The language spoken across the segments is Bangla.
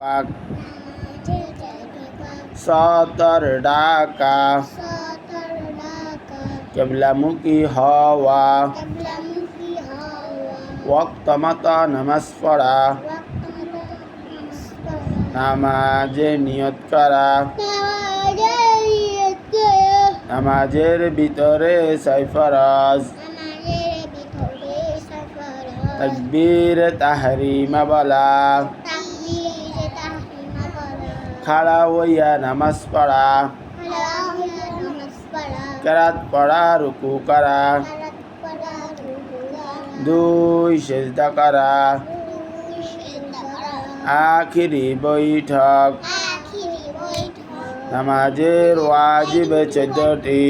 পাক সতর ঢাকা কিবলামুখী হওয়া ওয়াক্ত মতো নামাজ পড়া নামাজে নিয়ত করা নামাজের ভিতরে সাইফরাজ তাকবীর তাহরিমা বলা খাড়া হইয়া নামাজ পড়া কেরাত পড়া রুকু করা দুই সেজদা করা আখিরি বৈঠক নামাজের ওয়াজিব 14টি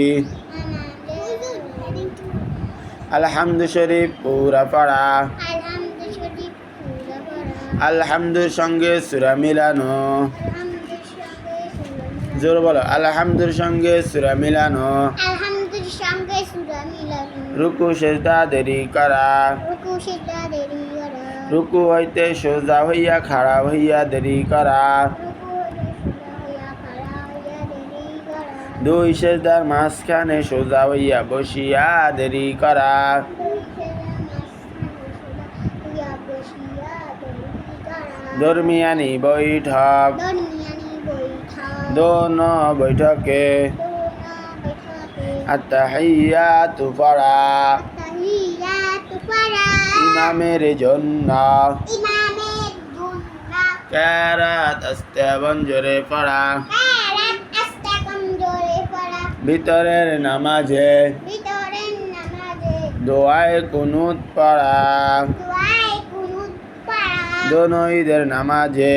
আলহামদু শরীফ পুরা পড়া আলহামদুর সঙ্গে সূরা মিলানো জোর বলো আলহামদুর সঙ্গে সূরা মিলানো রুকু সেজদা দেরি করা রুকু হইতে সোজা হইয়া খাড়া হইয়া দেরি করা দুই সেজদার মাঝখানে সোজা হইয়া বসিয়া দেরি করা দরমিয়ানি বৈঠক দোনো বৈঠকে আত্তাহিয়াতু পড়া ইমামের জন্য কেরাত আস্তে বঞ্জরে পড়া ভিতরের নামাজে দোয়ায়ে কুনুত পড়া দোনো ঈদের নামাজে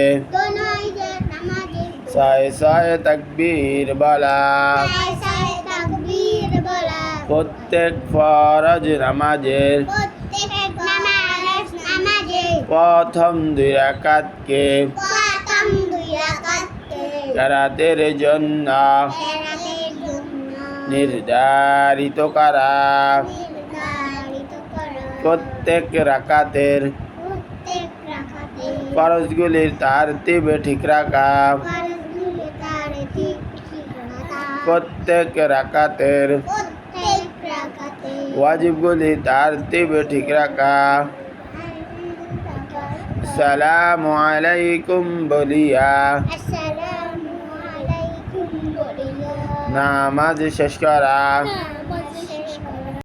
সায়ে সায়ে তাকবীর বলা প্রত্যেক ফরজ নামাজের প্রথম 2 রাকাতকে কেরাতের জন্য নির্ধারিত করা প্রত্যেক রাকাতের ফরজগুলির তারতিব ঠিক রাখা প্রত্যেক রাকাতের ওয়াজিবগুলি তারতিব ঠিক রাখা আসসালামু আলাইকুম বলিয়া নামাজ শেষ করা।